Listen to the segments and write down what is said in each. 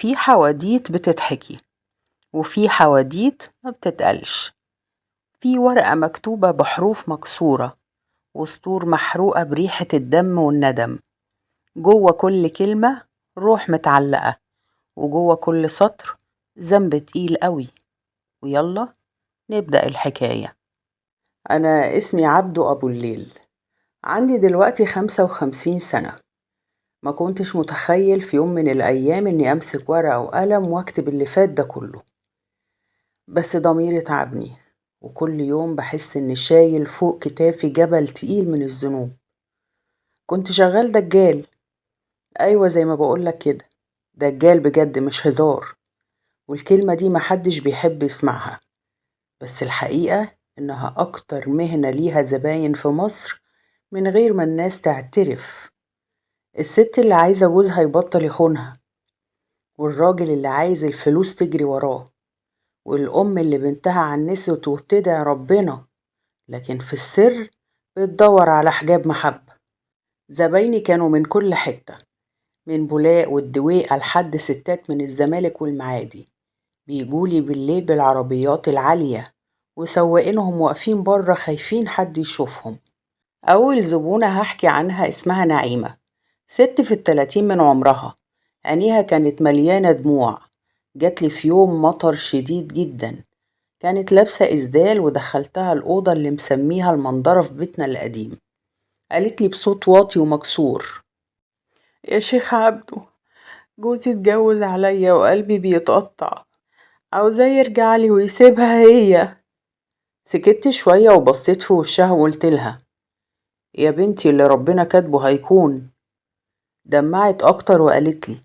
في حواديت بتتحكي، وفي حواديت ما بتتقالش. في ورقة مكتوبة بحروف مكسورة، وسطور محروقة بريحة الدم والندم. جوه كل كلمة روح متعلقة، وجوه كل سطر ذنب تقيل قوي. ويلا نبدأ الحكاية. أنا اسمي عبدو أبو الليل، عندي دلوقتي 55 سنة. ما كنتش متخيل في يوم من الأيام إني أمسك ورقة وقلم واكتب اللي فات ده كله، بس ضميري تعبني، وكل يوم بحس إني شايل فوق كتافي جبل تقيل من الذنوب. كنت شغال دجال، أيوة زي ما بقولك كده، دجال بجد مش هزار. والكلمة دي محدش بيحب يسمعها، بس الحقيقة إنها أكتر مهنة ليها زباين في مصر من غير ما الناس تعترف. الست اللي عايزة جوزها يبطل يخونها، والراجل اللي عايز الفلوس تجري وراه، والأم اللي بنتها عنست وبتدعي ربنا لكن في السر بتدور على حجاب محبة. زبايني كانوا من كل حتة، من بولاق والدويقة لحد ستات من الزمالك والمعادي. بيجولي بالليل بالعربيات العالية، وسواقينهم واقفين بره خايفين حد يشوفهم. أول زبونة هحكي عنها اسمها نعيمة، ست في ال30 من عمرها، عينيها كانت مليانة دموع. جاتلي في يوم مطر شديد جدا، كانت لابسة إسدال ودخلتها الأوضة اللي مسميها المنظرة في بيتنا القديم. قالت لي بصوت واطي ومكسور: يا شيخ عبدو، جوزي اتجوز عليا وقلبي بيتقطع، عاوزاه يرجعلي ويسيبها هي. سكت شوية وبصيت في وشها وقلتلها: يا بنتي اللي ربنا كاتبه هيكون. دمعت أكتر وقالتلي: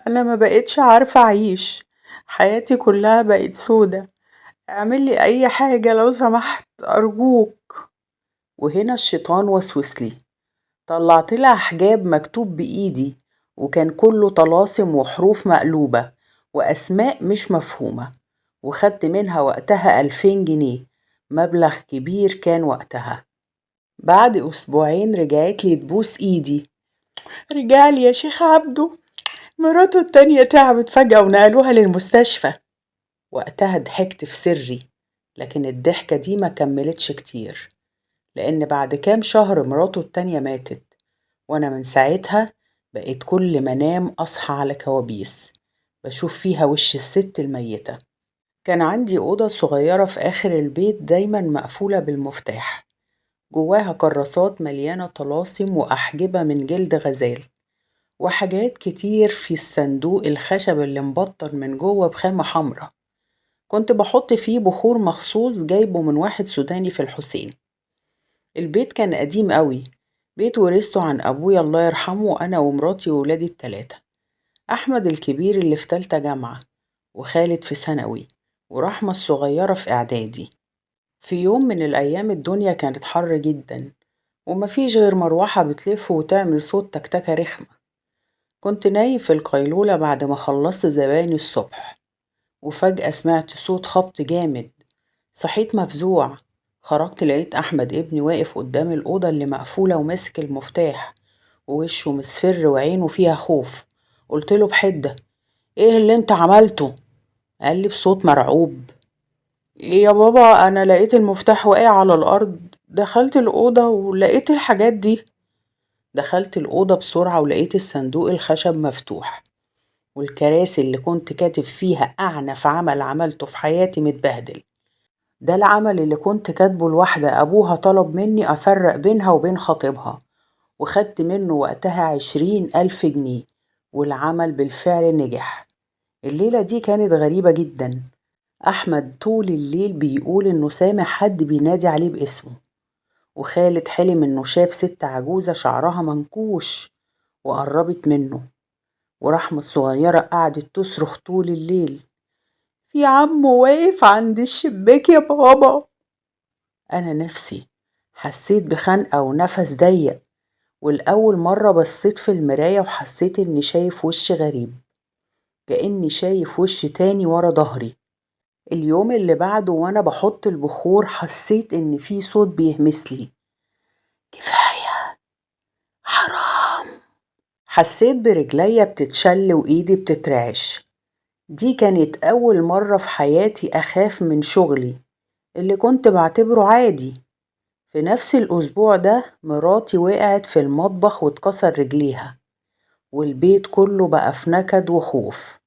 أنا ما بقتش عارفة أعيش، حياتي كلها بقت سودة، اعملي أي حاجة لو سمحت أرجوك. وهنا الشيطان وسوسلي، طلعت لها حجاب مكتوب بإيدي، وكان كله طلاسم وحروف مقلوبة وأسماء مش مفهومة، وخدت منها وقتها 2000 جنيه، مبلغ كبير كان وقتها. بعد أسبوعين رجعت لي تبوس إيدي: رجالي يا شيخ عبدو، مراته التانية تعبت فجأة ونقلوها للمستشفى. وقتها ضحكت في سري، لكن الضحكة دي ما كملتش كتير، لأن بعد كام شهر مراته التانية ماتت، وأنا من ساعتها بقيت كل ما انام أصحى على كوابيس بشوف فيها وش الست الميتة. كان عندي أوضة صغيرة في آخر البيت دايما مقفولة بالمفتاح، جواها كراسات مليانة طلاسم وأحجبة من جلد غزال، وحاجات كتير في الصندوق الخشب اللي مبطن من جوه بخامة حمرا. كنت بحط فيه بخور مخصوص جايبه من واحد سوداني في الحسين. البيت كان قديم قوي، بيت ورثته عن أبويا الله يرحمه، أنا ومراتي وولادي ال3: أحمد الكبير اللي في تالتة جامعة، وخالد في ثانوي، ورحمة الصغيرة في إعدادي. في يوم من الأيام الدنيا كانت حر جدا، ومفيش غير مروحة بتلف وتعمل صوت تكتكة رخمة. كنت نايم في القيلولة بعد ما خلصت زباين الصبح، وفجأة سمعت صوت خبط جامد. صحيت مفزوع، خرجت لقيت أحمد ابني واقف قدام الأوضة اللي مقفولة وماسك المفتاح، ووشه مصفر وعينه فيها خوف. قلتله بحدة: ايه اللي انت عملته؟ قال لي بصوت مرعوب: يا بابا انا لقيت المفتاح واقع على الارض، دخلت الأوضة ولقيت الحاجات دي. دخلت الأوضة بسرعة ولقيت الصندوق الخشب مفتوح، والكراسي اللي كنت كاتب فيها أعنف عمل عملته في حياتي متبهدل. ده العمل اللي كنت كاتبه لواحدة أبوها طلب مني أفرق بينها وبين خطيبها، وخدت منه وقتها 20,000 جنيه، والعمل بالفعل نجح. الليلة دي كانت غريبة جدا. أحمد طول الليل بيقول إنه سامع حد بينادي عليه باسمه، وخالد حلم إنه شاف ست عجوزة شعرها منكوش وقربت منه، ورحمة الصغيرة قعدت تصرخ طول الليل: في عم واقف عند الشباك يا بابا. أنا نفسي حسيت بخنقة ونفس ضيق، والأول مرة بصيت في المراية وحسيت إني شايف وش غريب، كأني شايف وش تاني ورا ظهري. اليوم اللي بعده وأنا بحط البخور حسيت إن في صوت بيهمسلي: كفاية، حرام. حسيت برجليا بتتشل وإيدي بتترعش. دي كانت أول مرة في حياتي أخاف من شغلي اللي كنت بعتبره عادي. في نفس الأسبوع ده مراتي وقعت في المطبخ واتكسر رجليها، والبيت كله بقى في نكد وخوف.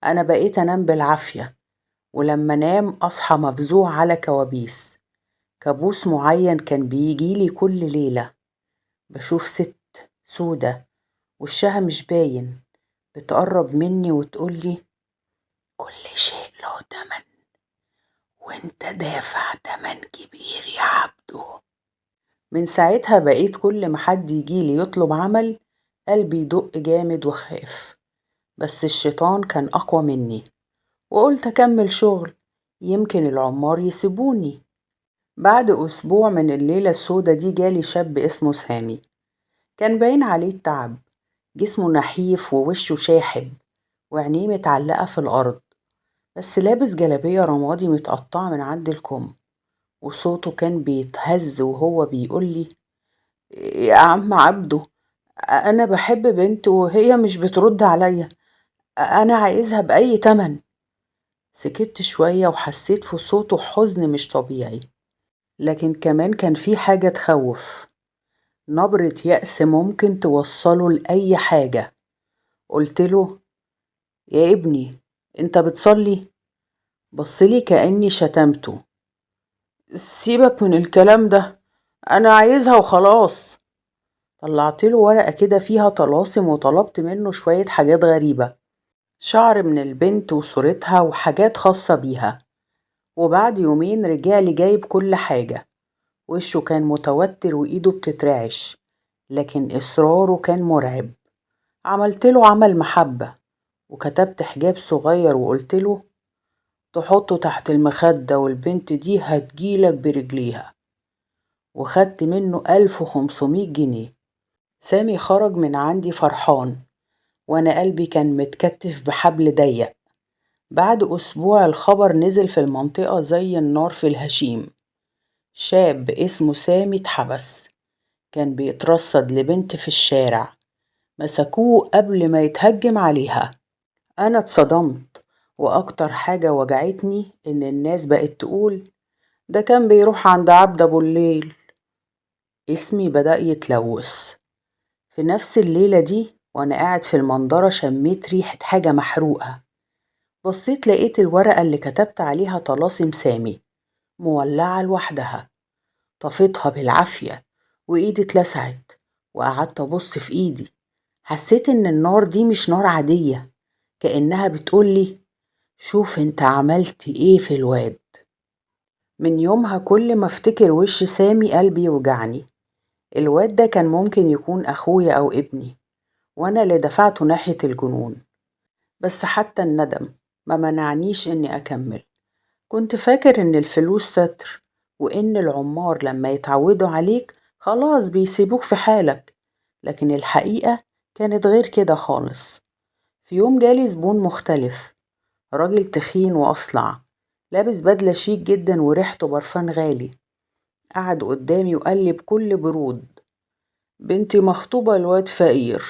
أنا بقيت أنام بالعافية، ولما أنام أصحى مفزوع على كوابيس. كابوس معين كان بيجيلي كل ليلة، بشوف ست سودة وشها مش باين بتقرب مني وتقولي كل شيء له تمن، وانت دافع تمن كبير يا عبدو. من ساعتها بقيت كل ما حد يجيلي يطلب عمل قلبي يدق جامد وخاف. بس الشيطان كان أقوى مني، وقلت أكمل شغل يمكن العمار يسيبوني. بعد أسبوع من الليلة السودة دي جالي شاب اسمه سامي. كان باين عليه التعب، جسمه نحيف ووشه شاحب وعينيه متعلقة في الأرض، بس لابس جلابية رمادي متقطعة من عند الكم. وصوته كان بيتهز وهو بيقولي يا عم عبده، أنا بحب بنت وهي مش بترد عليا، أنا عايزها بأي تمن. سكت شوية وحسيت في صوته حزن مش طبيعي، لكن كمان كان في حاجة تخوف، نبرة يأس ممكن توصله لأي حاجة. قلتله يا ابني انت بتصلي؟ بصلي كأني شتمته. سيبك من الكلام ده، أنا عايزها وخلاص. طلعتله ورقة كده فيها طلاسم وطلبت منه شوية حاجات غريبة، شعر من البنت وصورتها وحاجات خاصة بيها. وبعد يومين رجعلي جايب كل حاجة. وشه كان متوتر وإيده بتترعش، لكن إصراره كان مرعب. عملتله عمل محبة، وكتبت حجاب صغير وقلتله تحطه تحت المخدة والبنت دي هتجيلك برجليها. وخدت منه 1500 جنيه. سامي خرج من عندي فرحان، وأنا قلبي كان متكتف بحبل ضيق. بعد أسبوع الخبر نزل في المنطقة زي النار في الهشيم. شاب اسمه سامي اتحبس، كان بيترصد لبنت في الشارع، مسكوه قبل ما يتهجم عليها. أنا اتصدمت، وأكتر حاجة وجعتني إن الناس بقت تقول ده كان بيروح عند عبد أبو الليل. اسمي بدأ يتلوث. في نفس الليلة دي وأنا قاعد في المنظرة شميت ريحة حاجة محروقة. بصيت لقيت الورقة اللي كتبت عليها طلاسم سامي مولعة لوحدها. طفيتها بالعافية وإيدي اتلسعت، وقعدت أبص في إيدي. حسيت إن النار دي مش نار عادية، كأنها بتقولي شوف انت عملت ايه في الواد. من يومها كل ما افتكر وش سامي قلبي يوجعني. الواد ده كان ممكن يكون أخويا أو ابني، وأنا اللي دفعته ناحية الجنون. بس حتى الندم ما منعنيش إني أكمل. كنت فاكر إن الفلوس ستر، وإن العمار لما يتعودوا عليك خلاص بيسيبوك في حالك، لكن الحقيقة كانت غير كده خالص. في يوم جالي زبون مختلف، راجل تخين وأصلع، لابس بدلة شيك جدا وريحته برفان غالي. قعد قدامي وقال لي بكل برود بنتي مخطوبة لواد فقير،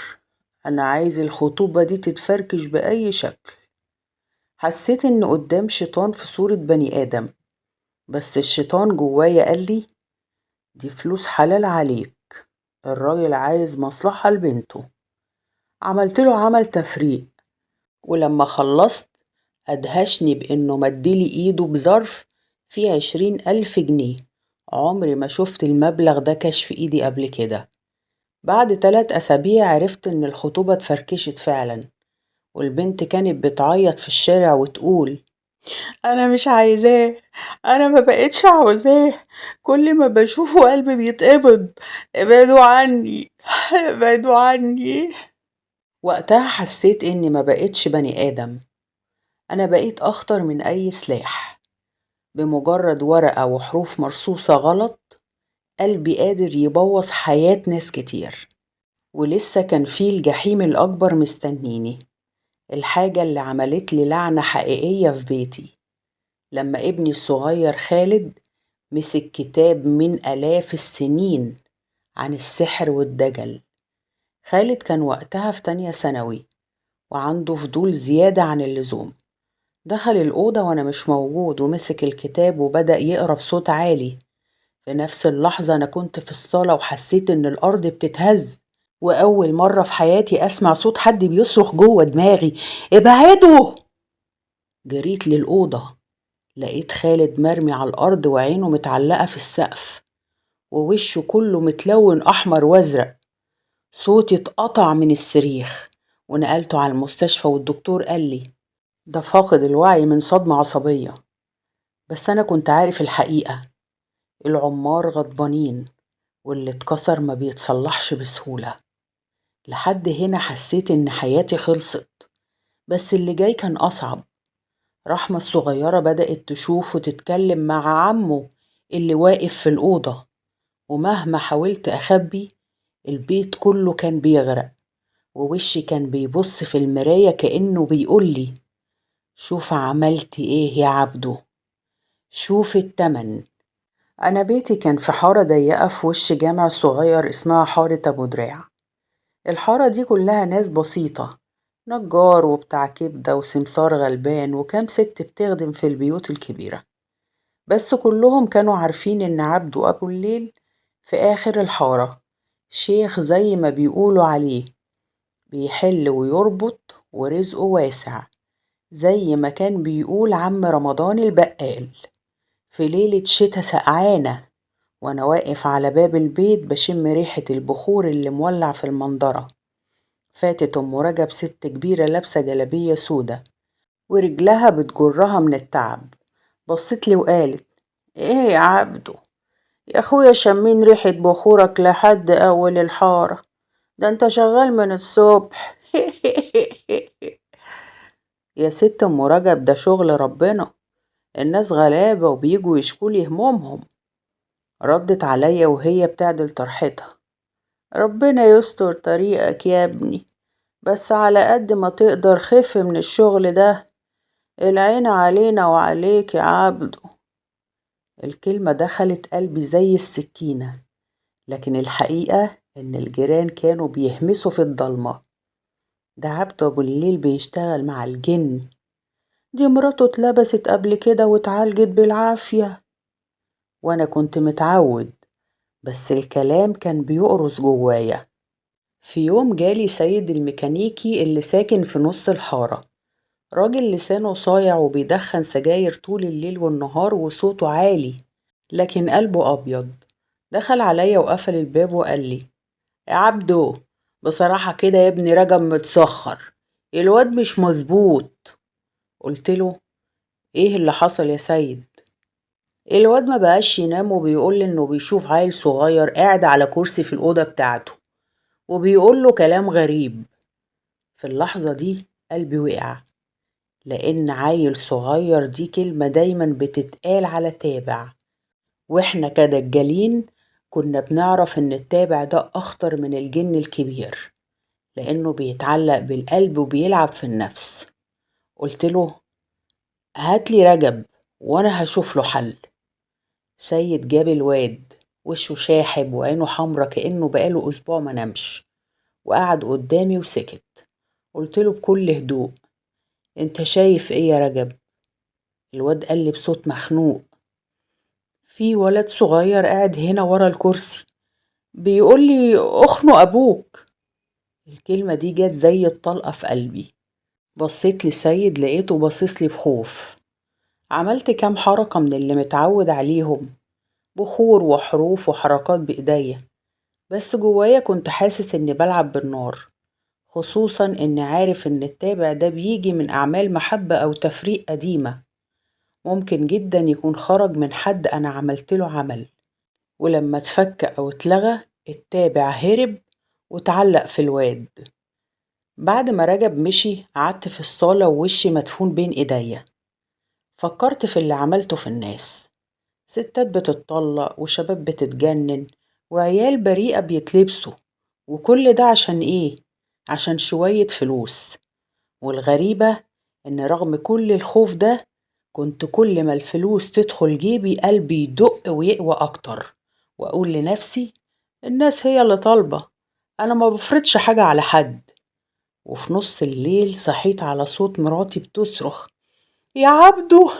أنا عايز الخطوبة دي تتفركش بأي شكل. حسيت إن قدام شيطان في صورة بني آدم، بس الشيطان جوايا قال لي دي فلوس حلال عليك، الراجل عايز مصلحة لبنته. عملت له عمل تفريق، ولما خلصت أدهشني بإنه مدلي إيده بظرف فيه 20,000 جنيه. عمري ما شفت المبلغ ده كاش في إيدي قبل كده. بعد 3 أسابيع عرفت إن الخطوبة اتفركشت فعلا، والبنت كانت بتعيط في الشارع وتقول أنا مش عايزاه، أنا ما بقتش عاوزاه، كل ما بشوفه قلبي بيتقبض، ابعدوا عني ابعدوا عني. وقتها حسيت إني ما بقتش بني آدم، أنا بقيت أخطر من أي سلاح. بمجرد ورقة وحروف مرصوصة غلط قلبي قادر يبوظ حياة ناس كتير. ولسه كان فيه الجحيم الأكبر مستنيني، الحاجة اللي عملت لي لعنة حقيقية في بيتي. لما ابني الصغير خالد مسك كتاب من آلاف السنين عن السحر والدجل، خالد كان وقتها في تانية ثانوي وعنده فضول زيادة عن اللزوم. دخل الأوضة وأنا مش موجود ومسك الكتاب وبدأ يقرأ بصوت عالي. في نفس اللحظة أنا كنت في الصالة وحسيت إن الأرض بتتهز، وأول مرة في حياتي أسمع صوت حد بيصرخ جوه دماغي: ابعدوا! جريت للأوضة، لقيت خالد مرمي على الأرض وعينه متعلقة في السقف ووشه كله متلون أحمر وأزرق. صوتي اتقطع من الصريخ ونقلته على المستشفى والدكتور قال لي ده فاقد الوعي من صدمة عصبية. بس أنا كنت عارف الحقيقة، العمار غضبانين واللي اتكسر ما بيتصلحش بسهولة. لحد هنا حسيت إن حياتي خلصت، بس اللي جاي كان أصعب. رحمة الصغيرة بدأت تشوف وتتكلم مع عمه اللي واقف في الأوضة، ومهما حاولت أخبي البيت كله كان بيغرق، ووشي كان بيبص في المراية كأنه بيقولي: شوف عملت ايه يا عبدو، شوف التمن. أنا بيتي كان في حارة ضيقة في وش جامع صغير اسمها حارة أبو دراع. الحارة دي كلها ناس بسيطة، نجار وبتاع كبدة وسمسار غلبان وكام ست بتخدم في البيوت الكبيرة. بس كلهم كانوا عارفين إن عبدو أبو الليل في آخر الحارة شيخ زي ما بيقولوا عليه، بيحل ويربط ورزقه واسع، زي ما كان بيقول عم رمضان البقال. في ليلة شتا سقعانة وأنا واقف على باب البيت بشم ريحة البخور اللي مولع في المنظرة، فاتت أم رجب ست كبيرة لابسة جلابية سودة ورجلها بتجرها من التعب. بصت لي وقالت: ايه يا عبدو يا اخويا، شمين ريحة بخورك لحد اول الحارة، ده انت شغال من الصبح. يا ست ام رجب ده شغل ربنا، الناس غلابة وبيجوا يشكولي همومهم. ردت عليا وهي بتعدل طرحتها: ربنا يستر طريقك يا ابني، بس على قد ما تقدر خف من الشغل ده، العين علينا وعليك يا عبدو. الكلمة دخلت قلبي زي السكينة، لكن الحقيقة إن الجيران كانوا بيهمسوا في الضلمة: ده عبدو أبو الليل بيشتغل مع الجن، دي مراته اتلبست قبل كده واتعالجت بالعافية. وأنا كنت متعود، بس الكلام كان بيقرص جوايا. في يوم جالي سيد الميكانيكي اللي ساكن في نص الحارة، راجل لسانه صايع وبيدخن سجاير طول الليل والنهار وصوته عالي لكن قلبه أبيض. دخل عليا وقفل الباب وقال لي: يا عبدو، بصراحة كده يا ابني رجب متسخر، الواد مش مظبوط. قلت له: ايه اللي حصل يا سيد؟ الواد ما بقاش ينام وبيقول انه بيشوف عيل صغير قاعد على كرسي في الأوضة بتاعته وبيقول له كلام غريب. في اللحظة دي قلبي وقع، لأن عيل صغير دي كلمة دايما بتتقال على تابع، واحنا كدجالين كنا بنعرف ان التابع ده أخطر من الجن الكبير، لأنه بيتعلق بالقلب وبيلعب في النفس. قلت له: هاتلي رجب وانا هشوف له حل. سيد جاب الواد، وشه شاحب وعينه حمرا كأنه بقاله أسبوع ما نامش، وقعد قدامي وسكت. قلت له بكل هدوء: انت شايف ايه يا رجب؟ الواد قال لي بصوت مخنوق: في ولد صغير قاعد هنا ورا الكرسي بيقول لي اخنق ابوك. الكلمة دي جت زي الطلقة في قلبي. بصيت لسيد لقيته باصص لي بخوف. عملت كام حركة من اللي متعود عليهم، بخور وحروف وحركات بإيديا، بس جوايا كنت حاسس إني بلعب بالنار، خصوصا إني عارف إن التابع ده بيجي من أعمال محبة أو تفريق قديمة، ممكن جدا يكون خرج من حد أنا عملت له عمل، ولما اتفك أو اتلغى التابع هرب وتعلق في الواد. بعد ما رجب مشي قعدت في الصالة ووشي مدفون بين إيديا، فكرت في اللي عملته في الناس، ستات بتتطلق وشباب بتتجنن وعيال بريئة بيتلبسوا، وكل ده عشان ايه؟ عشان شوية فلوس. والغريبة ان رغم كل الخوف ده كنت كل ما الفلوس تدخل جيبي قلبي يدق ويقوى اكتر، واقول لنفسي: الناس هي اللي طالبة، أنا ما بفرضش حاجة على حد. وفي نص الليل صحيت على صوت مراتي بتصرخ: يا عبدو،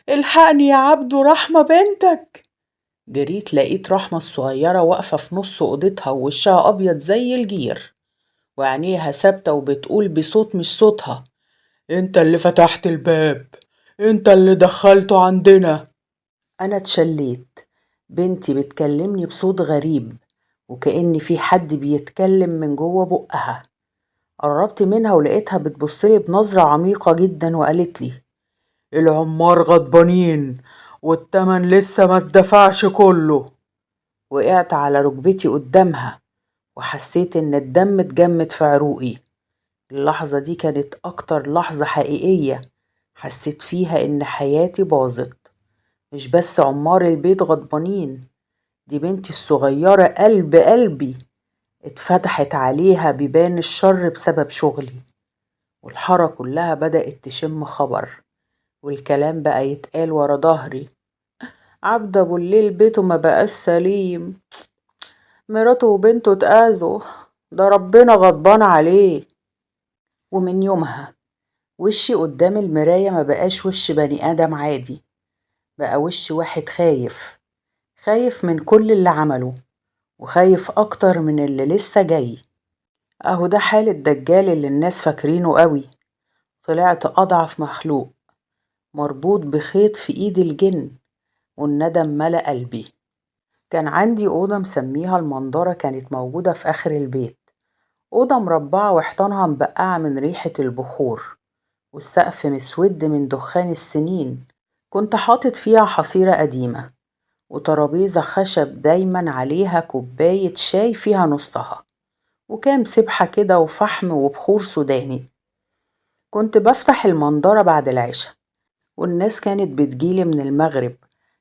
الحقني يا عبدو، رحمة بنتك. جريت لقيت رحمة الصغيرة واقفة في نص أوضتها ووشها أبيض زي الجير، وعينيها ثابتة وبتقول بصوت مش صوتها: انت اللي فتحت الباب، انت اللي دخلته عندنا. أنا اتشليت. بنتي بتكلمني بصوت غريب، وكأن في حد بيتكلم من جوه بقها. قربت منها ولقيتها بتبصلي بنظرة عميقة جدا وقالت لي: العمار غضبانين والتمن لسه ما اتدفعش كله. وقعت على ركبتي قدامها وحسيت ان الدم اتجمد في عروقي. اللحظة دي كانت اكتر لحظة حقيقية حسيت فيها ان حياتي باظت. مش بس عمار البيت غضبانين، دي بنتي الصغيرة قلب قلبي اتفتحت عليها بيبان الشر بسبب شغلي. والحارة كلها بدأت تشم خبر، والكلام بقى يتقال ورا ظهري: عبد ابو الليل بيته ما بقاش سليم، مراته وبنته اتأذوا، ده ربنا غضبان عليه. ومن يومها وشي قدام المراية ما بقاش وش بني آدم عادي، بقى وش واحد خايف، خايف من كل اللي عمله، وخايف أكتر من اللي لسه جاي. أهو ده حال الدجال اللي الناس فاكرينه قوي. طلعت أضعف مخلوق، مربوط بخيط في إيد الجن، والندم ملأ قلبي. كان عندي أوضة مسميها المنظرة، كانت موجودة في آخر البيت. أوضة مربعة وحيطانها مبقعة من ريحة البخور، والسقف مسود من دخان السنين. كنت حاطط فيها حصيرة قديمة، وترابيزة خشب دايما عليها كوباية شاي فيها نصها، وكام سبحة كده وفحم وبخور سوداني. كنت بفتح المنظرة بعد العشاء، والناس كانت بتجيلي من المغرب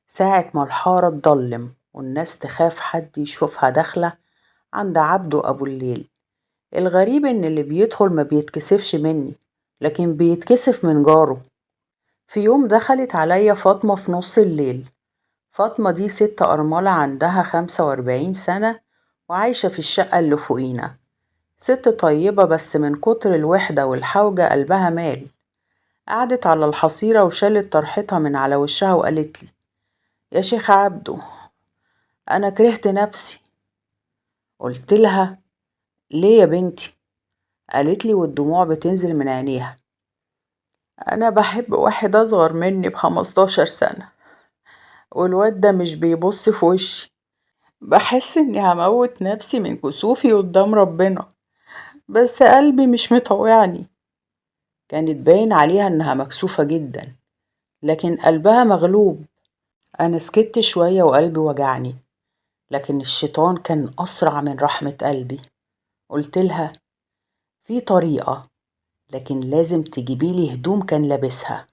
ساعة ما الحارة تضلم والناس تخاف حد يشوفها داخلة عند عبده أبو الليل. الغريب إن اللي بيدخل ما بيتكسفش مني، لكن بيتكسف من جاره. في يوم دخلت عليا فاطمة في نص الليل. فاطمة دي ست أرملة عندها 45 سنة، وعايشة في الشقة اللي فوقينا. ست طيبة، بس من كتر الوحدة والحوجة قلبها مال. قعدت على الحصيرة وشالت طرحتها من على وشها وقالت لي: يا شيخ عبده، أنا كرهت نفسي. قلت لها: ليه يا بنتي؟ قالت لي والدموع بتنزل من عينيها: أنا بحب واحد أصغر مني ب15 سنة، والواد ده مش بيبص في وشي. بحس إني هموت نفسي من كسوفي قدام ربنا، بس قلبي مش مطوعني. كانت باين عليها إنها مكسوفة جدا، لكن قلبها مغلوب. أنا سكت شوية وقلبي وجعني، لكن الشيطان كان أسرع من رحمة قلبي. قلت لها: في طريقة، لكن لازم تجيبيلي هدوم كان لابسها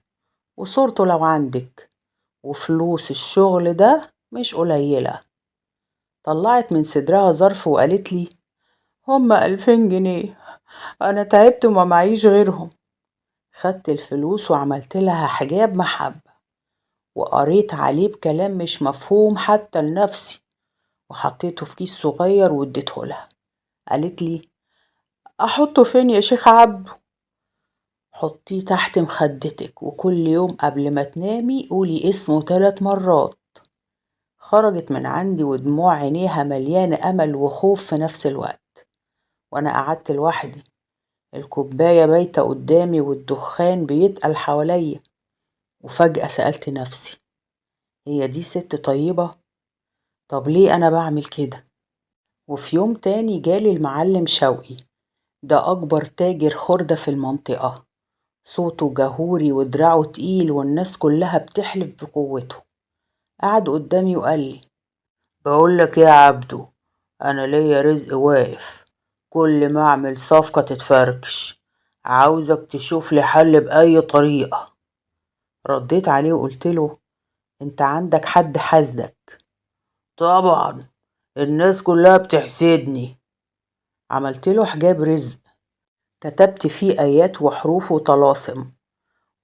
وصورته لو عندك، وفلوس الشغل ده مش قليلة. طلعت من صدرها ظرف وقالت لي: هما 2000 جنيه، أنا تعبت وما معيش غيرهم. خدت الفلوس وعملت لها حجاب محبة، وقريت عليه بكلام مش مفهوم حتى لنفسي، وحطيته في كيس صغير واديته لها. قالت لي: أحطه فين يا شيخ عبده؟ حطيه تحت مخدتك، وكل يوم قبل ما تنامي قولي اسمه 3 مرات. خرجت من عندي ودموع عينيها مليانة أمل وخوف في نفس الوقت. وأنا قعدت لوحدي، الكوباية بايتة قدامي والدخان بيتقل حواليا. وفجأة سألت نفسي: هي دي ست طيبة؟ طب ليه أنا بعمل كده؟ وفي يوم تاني جالي المعلم شوقي، ده أكبر تاجر خردة في المنطقة. صوته جهوري ودراعه تقيل والناس كلها بتحلف بقوته. قعد قدامي وقال لي: بقولك يا عبدو، أنا ليا رزق واقف، كل ما أعمل صفقة تتفركش، عاوزك تشوف لي حل بأي طريقة. رديت عليه وقلت له: انت عندك حد حاسدك؟ طبعا، الناس كلها بتحسدني. عملت له حجاب رزق، كتبت فيه آيات وحروف وطلاسم،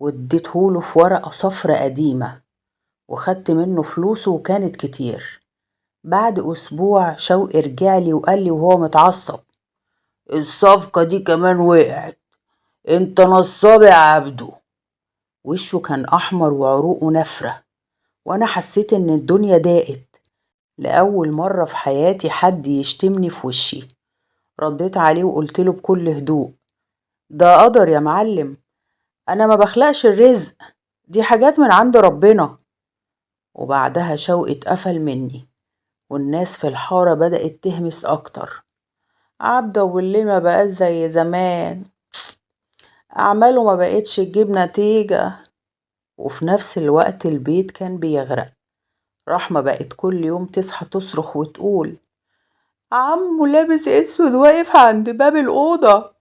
واديتهوله في ورقة صفرة قديمة، وخدت منه فلوسه وكانت كتير. بعد أسبوع شوقي رجعلي وقال لي وهو متعصب: الصفقة دي كمان وقعت. انت نصاب يا عبدو. وشه كان أحمر وعروقه نفرة، وأنا حسيت إن الدنيا ضاقت. لأول مرة في حياتي حد يشتمني في وشي. رديت عليه وقلتله بكل هدوء: ده قدر يا معلم، أنا ما بخلقش الرزق، دي حاجات من عند ربنا. وبعدها شوقي اتقفل مني، والناس في الحارة بدأت تهمس أكتر: عبده واللي ما بقاش زي زمان، أعماله ما بقتش تجيب نتيجة. وفي نفس الوقت البيت كان بيغرق. رحمة بقت كل يوم تصحى تصرخ وتقول: عمو لابس اسود واقف عند باب الأوضة.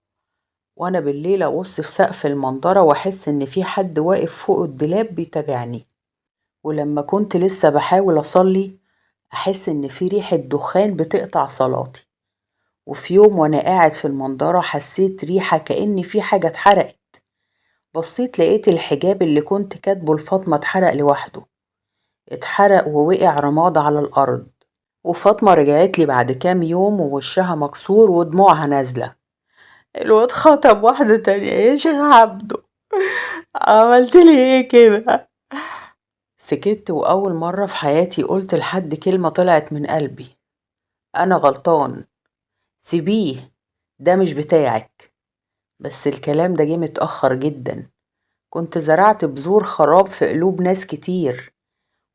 وأنا بالليل أبص في سقف المنظرة وأحس إن في حد واقف فوق الدولاب بيتابعني. ولما كنت لسه بحاول أصلي أحس إن في ريحة دخان بتقطع صلاتي. وفي يوم وأنا قاعد في المنظرة حسيت ريحة كأن في حاجة اتحرقت. بصيت لقيت الحجاب اللي كنت كاتبه لفاطمة اتحرق لوحده، اتحرق ووقع رماد على الأرض. وفاطمة رجعت لي بعد كام يوم ووشها مكسور ودموعها نازلة: الواد خطب واحدة تانية يا شيخ عبده، عملت لي ايه كده؟ سكت، وأول مرة في حياتي قلت لحد كلمة طلعت من قلبي: أنا غلطان، سيبيه، ده مش بتاعك. بس الكلام ده جه متأخر جدا. كنت زرعت بذور خراب في قلوب ناس كتير،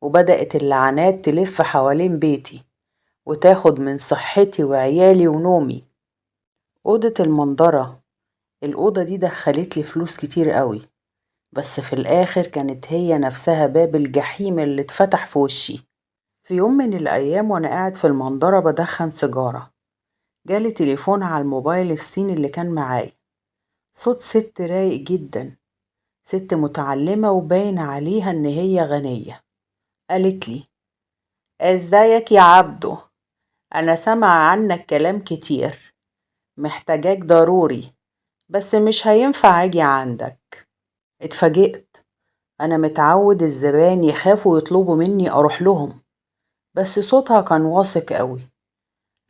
وبدأت اللعنات تلف حوالين بيتي وتاخد من صحتي وعيالي ونومي. أوضة المنظرة، الأوضة دي دخلت لي فلوس كتير قوي، بس في الآخر كانت هي نفسها باب الجحيم اللي اتفتح في وشي. في يوم من الأيام وأنا قاعد في المنظرة بدخن سيجارة، جالي تليفون على الموبايل الصيني اللي كان معاي. صوت ست رايق جدا، ست متعلمة وباين عليها إن هي غنية. قالت لي: ازيك يا عبدو، أنا سامعة عنك كلام كتير، محتاجاك ضروري، بس مش هينفع أجي عندك. اتفاجئت. أنا متعود الزبائن يخافوا يطلبوا مني أروح لهم، بس صوتها كان واثق قوي.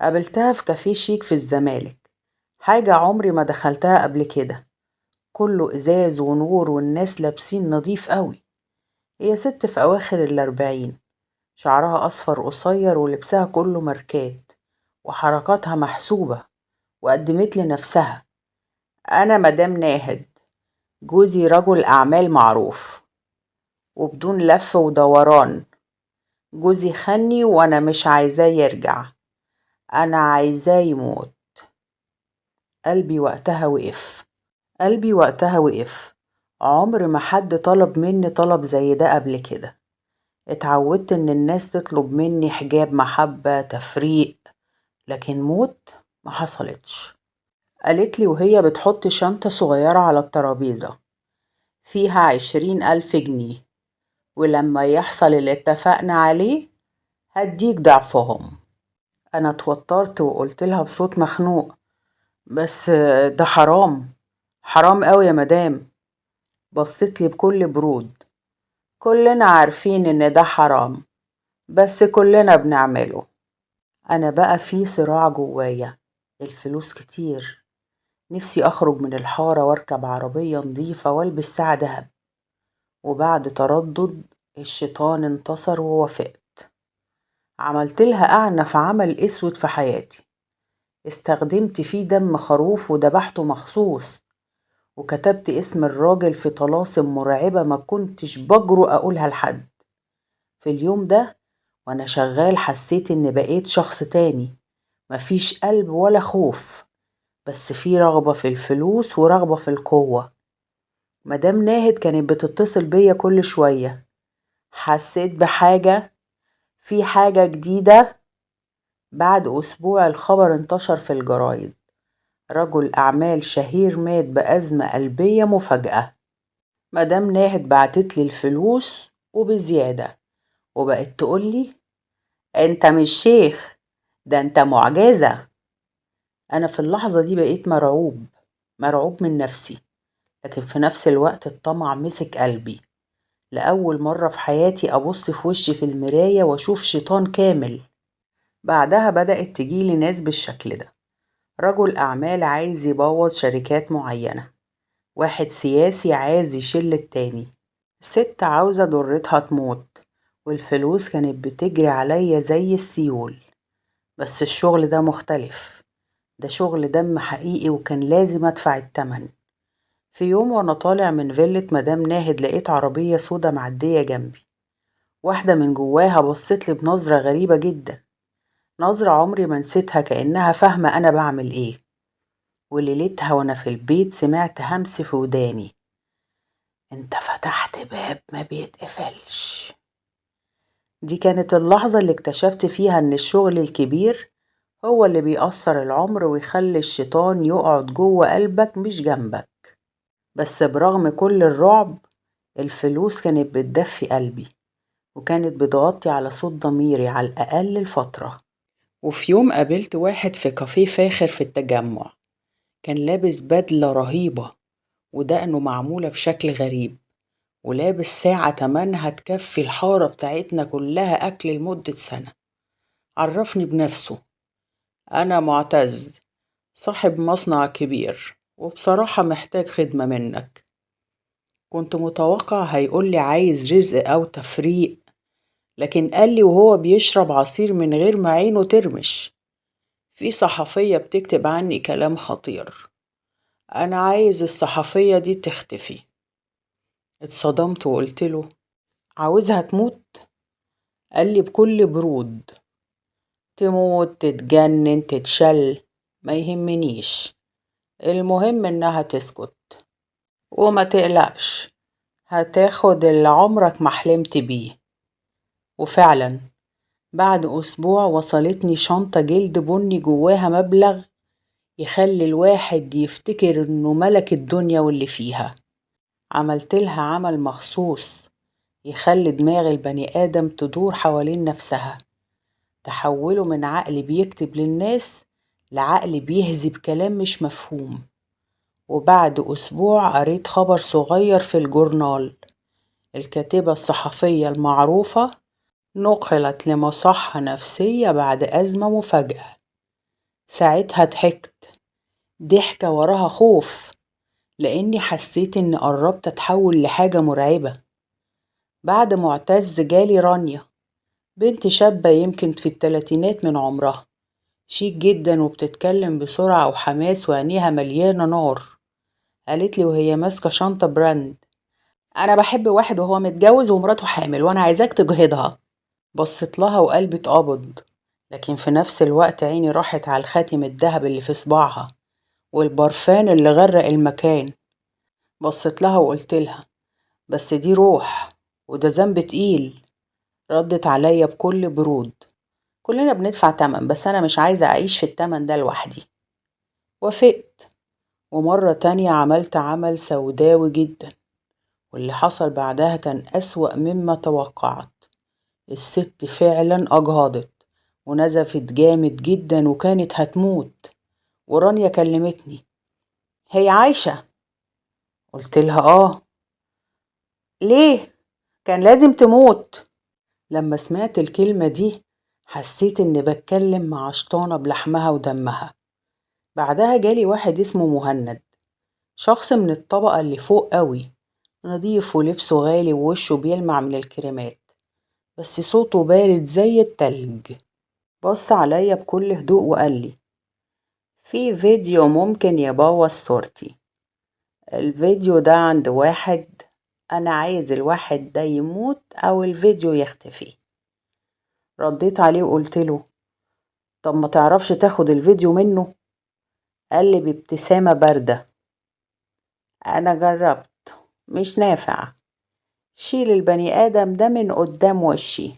قابلتها في كافيه شيك في الزمالك، حاجة عمري ما دخلتها قبل كده، كله إزاز ونور والناس لابسين نضيف قوي. هي ست في أواخر ال40، شعرها أصفر قصير ولبسها كله ماركات وحركاتها محسوبة. وقدمت لي نفسها: أنا مدام ناهد، جوزي رجل أعمال معروف. وبدون لف ودوران: جوزي خني وأنا مش عايزاه يرجع، أنا عايزاه يموت. قلبي وقتها وقف. قلبي وقتها وقف. عمر ما حد طلب مني طلب زي ده قبل كده. اتعودت ان الناس تطلب مني حجاب، محبة، تفريق، لكن موت ما حصلتش. قالت لي وهي بتحط شنطة صغيرة على الترابيزة: فيها 20,000 جنيه، ولما يحصل اللي اتفقنا عليه هديك ضعفهم. انا اتوترت وقلت لها بصوت مخنوق: بس ده حرام، حرام قوي يا مدام. بصت لي بكل برود: كلنا عارفين ان ده حرام، بس كلنا بنعمله. انا بقى في صراع جوايا، الفلوس كتير، نفسي اخرج من الحارة واركب عربية نظيفة والبس ساعة دهب. وبعد تردد الشيطان انتصر ووافقت. عملت لها اعنف عمل اسود في حياتي، استخدمت فيه دم خروف وذبحته مخصوص، وكتبت اسم الراجل في طلاسم مرعبة ما كنتش بجرؤ اقولها لحد. في اليوم ده وانا شغال حسيت ان بقيت شخص تاني، مفيش قلب ولا خوف، بس في رغبة في الفلوس ورغبة في القوة. مدام ناهد كانت بتتصل بيا كل شوية: حسيت بحاجة، في حاجة جديدة. بعد أسبوع الخبر انتشر في الجرايد: رجل أعمال شهير مات بأزمة قلبية مفاجئة. مدام ناهد بعتتلي الفلوس وبزيادة، وبقت تقولي: انت مش شيخ، ده انت معجزة. انا في اللحظة دي بقيت مرعوب، مرعوب من نفسي، لكن في نفس الوقت الطمع مسك قلبي. لأول مرة في حياتي أبص في وشي في المراية وأشوف شيطان كامل. بعدها بدأت تجيلي ناس بالشكل ده: رجل أعمال عايز يبوظ شركات معينة، واحد سياسي عايز يشل التاني، ست عاوزة ضرتها تموت، والفلوس كانت بتجري عليا زي السيول. بس الشغل ده مختلف، ده شغل دم حقيقي وكان لازم أدفع التمن. في يوم وأنا طالع من فيلة مدام ناهد لقيت عربية سودا معدية جنبي. واحدة من جواها بصتلي بنظرة غريبة جدا، نظرة عمري ما نسيتها، كأنها فاهمة أنا بعمل إيه. وليلتها وأنا في البيت سمعت همس في وداني: أنت فتحت باب ما بيتقفلش. دي كانت اللحظة اللي اكتشفت فيها إن الشغل الكبير هو اللي بيأثر العمر ويخلي الشيطان يقعد جوه قلبك مش جنبك. بس برغم كل الرعب، الفلوس كانت بتدفي قلبي، وكانت بتغطي على صوت ضميري على الأقل الفترة. وفي يوم قابلت واحد في كافيه فاخر في التجمع، كان لابس بدلة رهيبة ودقنه معمولة بشكل غريب، ولابس ساعة تمنها تكفي الحارة بتاعتنا كلها أكل لمدة سنة. عرفني بنفسه: أنا معتز، صاحب مصنع كبير، وبصراحة محتاج خدمة منك. كنت متوقع هيقولي عايز رزق أو تفريق، لكن قالي وهو بيشرب عصير من غير ما عينه ترمش: في صحفية بتكتب عني كلام خطير، أنا عايز الصحفية دي تختفي. اتصدمت وقلت له: عاوزها تموت؟ قالي بكل برود: تموت، تتجنن، تتشل، ما يهمنيش، المهم إنها تسكت، وما تقلقش، هتاخد اللي عمرك ما حلمت بيه. وفعلا بعد أسبوع وصلتني شنطة جلد بني جواها مبلغ يخلي الواحد يفتكر إنه ملك الدنيا واللي فيها. عملت لها عمل مخصوص يخلي دماغ البني آدم تدور حوالين نفسها، تحوله من عقل بيكتب للناس لعقل بيهزي بكلام مش مفهوم. وبعد أسبوع قريت خبر صغير في الجورنال: الكاتبة الصحفية المعروفة نقلت لمصحة نفسية بعد أزمة مفاجئة. ساعتها ضحكت ضحكة وراها خوف، لأني حسيت إني قربت أتحول لحاجة مرعبة. بعد معتز جالي رانيا، بنت شابة يمكن في التلاتينات من عمرها، شيك جدا وبتتكلم بسرعة وحماس وعينيها مليانة نار. قالت لي وهي ماسكة شنطة براند: أنا بحب واحد وهو متجوز ومراته حامل وأنا عايزاك تجهضها. بصيت لها وقلبي اتقبض، لكن في نفس الوقت عيني راحت على الخاتم الدهب اللي في صباعها والبرفان اللي غرق المكان. بصيت لها وقلت لها: بس دي روح وده ذنب تقيل. ردت عليا بكل برود: كلنا بندفع تمن، بس أنا مش عايزة أعيش في التمن ده لوحدي. وافقت، ومرة تانية عملت عمل سوداوي جدا، واللي حصل بعدها كان أسوأ مما توقعت. الست فعلا أجهضت ونزفت جامد جدا وكانت هتموت. ورانيا كلمتني: هي عايشة؟ قلت لها آه. ليه؟ كان لازم تموت. لما سمعت الكلمة دي حسيت إني بتكلم مع شطانة بلحمها ودمها. بعدها جالي واحد اسمه مهند، شخص من الطبقة اللي فوق قوي، نضيف ولبسه غالي ووشه بيلمع من الكريمات، بس صوته بارد زي التلج. بص عليا بكل هدوء وقالي: في فيديو ممكن يبوظ صورتي، الفيديو ده عند واحد، أنا عايز الواحد ده يموت أو الفيديو يختفي. رديت عليه وقلت له: طب ما تعرفش تاخد الفيديو منه؟ قال لي بابتسامة باردة: أنا جربت، مش نافع، شيل البني آدم ده من قدام وشي.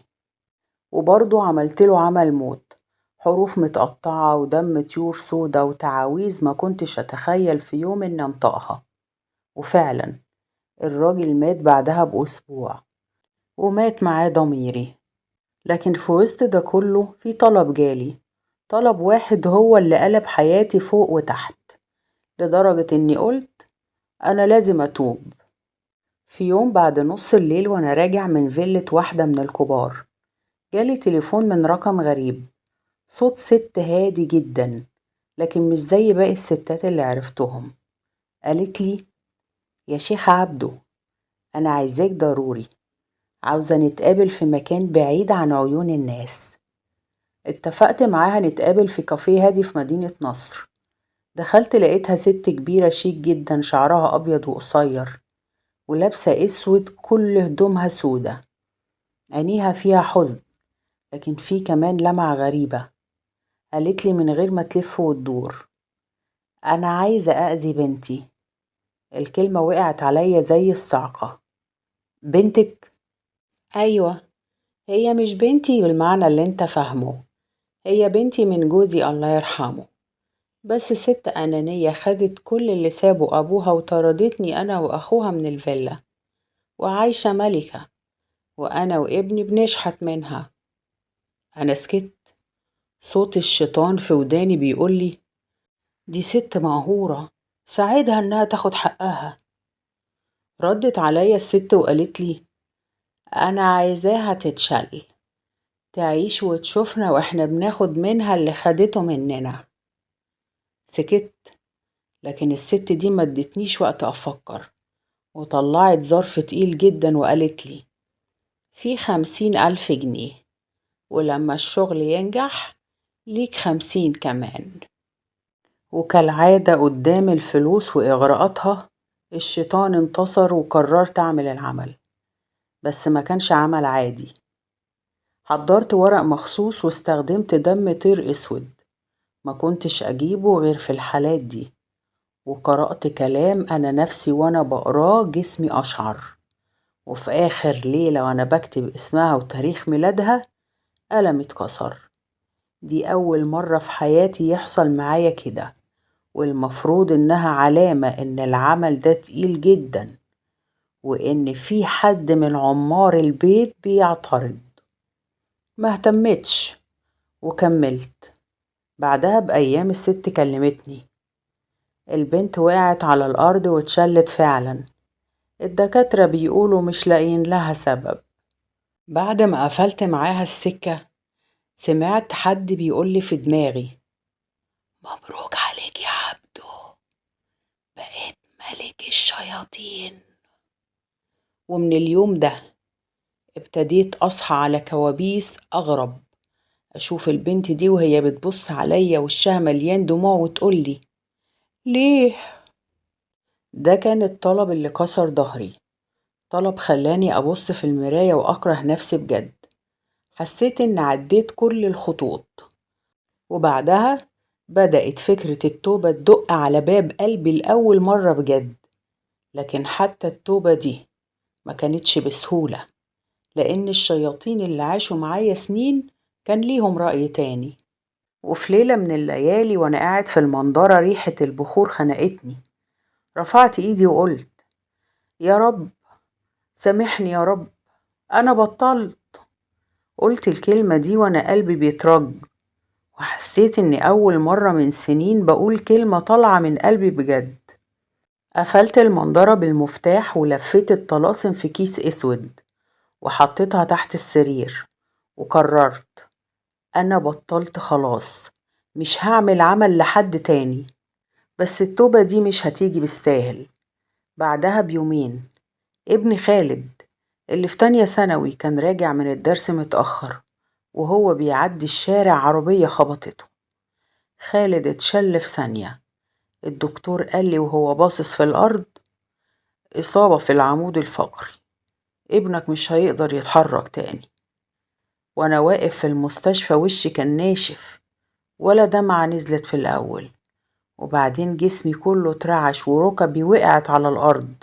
وبرضه عملت له عمل موت، حروف متقطعة ودم طيور سودا وتعاويذ ما كنتش أتخيل في يوم إن أنطقها. وفعلا الراجل مات بعدها بأسبوع، ومات معاه ضميري. لكن في وسط ده كله في طلب جالي، طلب واحد هو اللي قلب حياتي فوق وتحت، لدرجة إني قلت أنا لازم أتوب. في يوم بعد نص الليل وأنا راجع من فيلة واحدة من الكبار، جالي تليفون من رقم غريب، صوت ست هادي جدا لكن مش زي باقي الستات اللي عرفتهم. قالت لي: يا شيخ عبده، أنا عايزاك ضروري، عاوزة نتقابل في مكان بعيد عن عيون الناس. اتفقت معاها نتقابل في كافيه هادي في مدينة نصر. دخلت لقيتها ست كبيرة شيك جدا، شعرها أبيض وقصير ولابسة أسود، كل هدومها سودة، عينيها فيها حزن، لكن في كمان لمعة غريبة. قالت لي من غير ما تلف وتدور: أنا عايزة أأذي بنتي. الكلمة وقعت عليا زي الصعقة. بنتك؟ أيوة، هي مش بنتي بالمعنى اللي انت فاهمه، هي بنتي من جوزي الله يرحمه. بس ست أنانية خدت كل اللي سابه أبوها وطردتني أنا وأخوها من الفيلا، وعايشة ملكة، وأنا وابني بنشحت منها. أنا سكت. صوت الشيطان في وداني بيقولي: دي ست مقهورة، ساعدها إنها تاخد حقها. ردت عليا الست وقالت لي: أنا عايزاها تتشل، تعيش وتشوفنا وإحنا بناخد منها اللي خدته مننا. سكت، لكن الست دي ما ادتنيش وقت أفكر، وطلعت ظرف تقيل جدا وقالت لي: في 50,000 جنيه، ولما الشغل ينجح ليك 50 كمان. وكالعادة قدام الفلوس وإغراءاتها، الشيطان انتصر وقررت أعمل العمل. بس ما كانش عمل عادي. حضرت ورق مخصوص واستخدمت دم طير اسود، ما كنتش اجيبه غير في الحالات دي. وقرأت كلام انا نفسي وانا بقراه جسمي اشعر. وفي اخر ليلة وانا بكتب اسمها وتاريخ ميلادها، قلمي اتكسر. دي اول مرة في حياتي يحصل معايا كده، والمفروض انها علامة ان العمل ده تقيل جدا، وان في حد من عمار البيت بيعترض. ما اهتمتش وكملت. بعدها بأيام الست كلمتني: البنت وقعت على الأرض واتشلت فعلا، الدكاترة بيقولوا مش لاقيين لها سبب. بعد ما قفلت معاها السكة، سمعت حد بيقولي في دماغي: مبروك عليك يا عبدو، بقيت ملك الشياطين. ومن اليوم ده ابتديت أصحى على كوابيس أغرب. أشوف البنت دي وهي بتبص عليا وشها مليان دموع وتقولي: ليه؟ ده كان الطلب اللي كسر ظهري، طلب خلاني أبص في المراية وأكره نفسي بجد. حسيت إن عديت كل الخطوط، وبعدها بدأت فكرة التوبة تدق على باب قلبي لأول مرة بجد. لكن حتى التوبة دي ما كانتش بسهولة، لأن الشياطين اللي عاشوا معايا سنين كان ليهم رأي تاني. وفي ليلة من الليالي وأنا قاعد في المنظرة، ريحة البخور خنقتني. رفعت إيدي وقلت: يا رب سامحني، يا رب، أنا بطلت. قلت الكلمة دي وأنا قلبي بيترج، وحسيت إني أول مرة من سنين بقول كلمة طالعة من قلبي بجد. قفلت المنظرة بالمفتاح ولفيت الطلاسم في كيس أسود وحطيتها تحت السرير، وقررت أنا بطلت خلاص، مش هعمل عمل لحد تاني. بس التوبة دي مش هتيجي بالساهل. بعدها بيومين، ابن خالد اللي في تانية ثانوي كان راجع من الدرس متأخر، وهو بيعدي الشارع عربية خبطته. خالد اتشل في ثانية. الدكتور قال لي وهو باصص في الأرض: إصابة في العمود الفقري، ابنك مش هيقدر يتحرك تاني. وأنا واقف في المستشفى وشي كان ناشف، ولا دمعة نزلت في الأول، وبعدين جسمي كله اترعش وركبي وقعت على الأرض،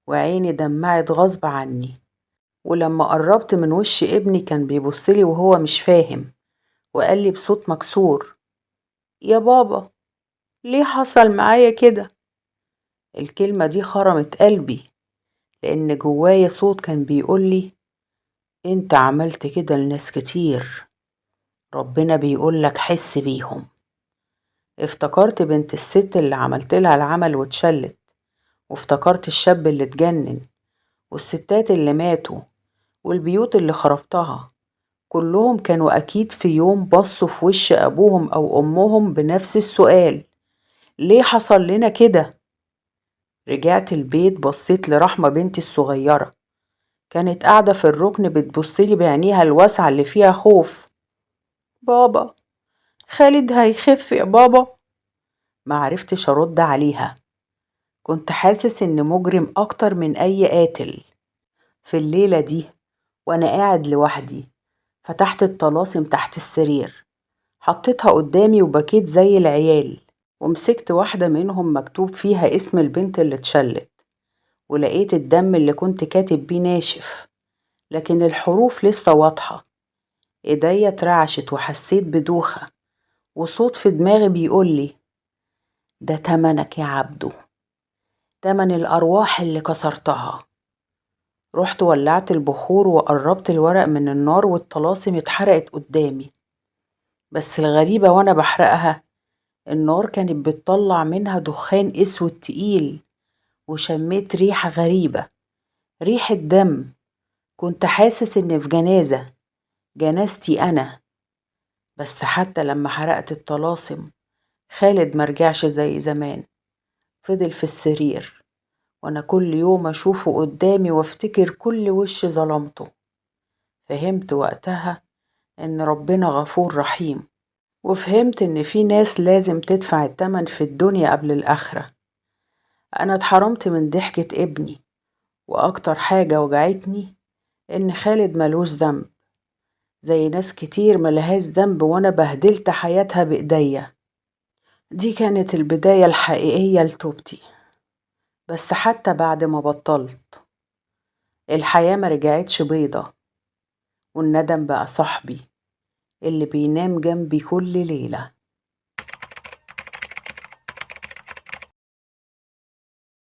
وعيني دمعت غصب عني. ولما قربت من وش ابني كان بيبصلي وهو مش فاهم، وقال لي بصوت مكسور: يا بابا، ليه حصل معايا كده؟ الكلمة دي خرمت قلبي، لأن جوايا صوت كان بيقولي: انت عملت كده لناس كتير، ربنا بيقولك حس بيهم. افتكرت بنت الست اللي عملت لها العمل واتشلت، وافتكرت الشاب اللي اتجنن، والستات اللي ماتوا، والبيوت اللي خربتها، كلهم كانوا أكيد في يوم بصوا في وش أبوهم أو أمهم بنفس السؤال: ليه حصل لنا كده؟ رجعت البيت بصيت لرحمة بنتي الصغيرة، كانت قاعدة في الركن بتبصلي بعينيها الواسعة اللي فيها خوف. بابا، خالد هيخف يا بابا. معرفتش أرد عليها، كنت حاسس إن مجرم أكتر من أي قاتل. في الليلة دي وأنا قاعد لوحدي فتحت الطلاسم تحت السرير، حطيتها قدامي وبكيت زي العيال، ومسكت واحدة منهم مكتوب فيها اسم البنت اللي اتشلت، ولقيت الدم اللي كنت كاتب بيه ناشف لكن الحروف لسه واضحة. ايديا اترعشت وحسيت بدوخة وصوت في دماغي بيقولي: ده تمنك يا عبدو، تمن الأرواح اللي كسرتها. رحت ولعت البخور وقربت الورق من النار والطلاسم اتحرقت قدامي، بس الغريبة وانا بحرقها النار كانت بتطلع منها دخان اسود تقيل، وشميت ريحة غريبة، ريحة دم. كنت حاسس إن في جنازتي أنا. بس حتى لما حرقت الطلاسم خالد مرجعش زي زمان، فضل في السرير، وأنا كل يوم أشوفه قدامي وافتكر كل وش ظلمته. فهمت وقتها إن ربنا غفور رحيم، وفهمت إن في ناس لازم تدفع التمن في الدنيا قبل الآخرة. أنا اتحرمت من ضحكة ابني، وأكتر حاجة وجعتني إن خالد ملوش ذنب، زي ناس كتير ملهاش ذنب وأنا بهدلت حياتها بإيديا. دي كانت البداية الحقيقية لتوبتي. بس حتى بعد ما بطلت الحياة ما رجعتش بيضة، والندم بقى صاحبي اللي بينام جنبي كل ليلة.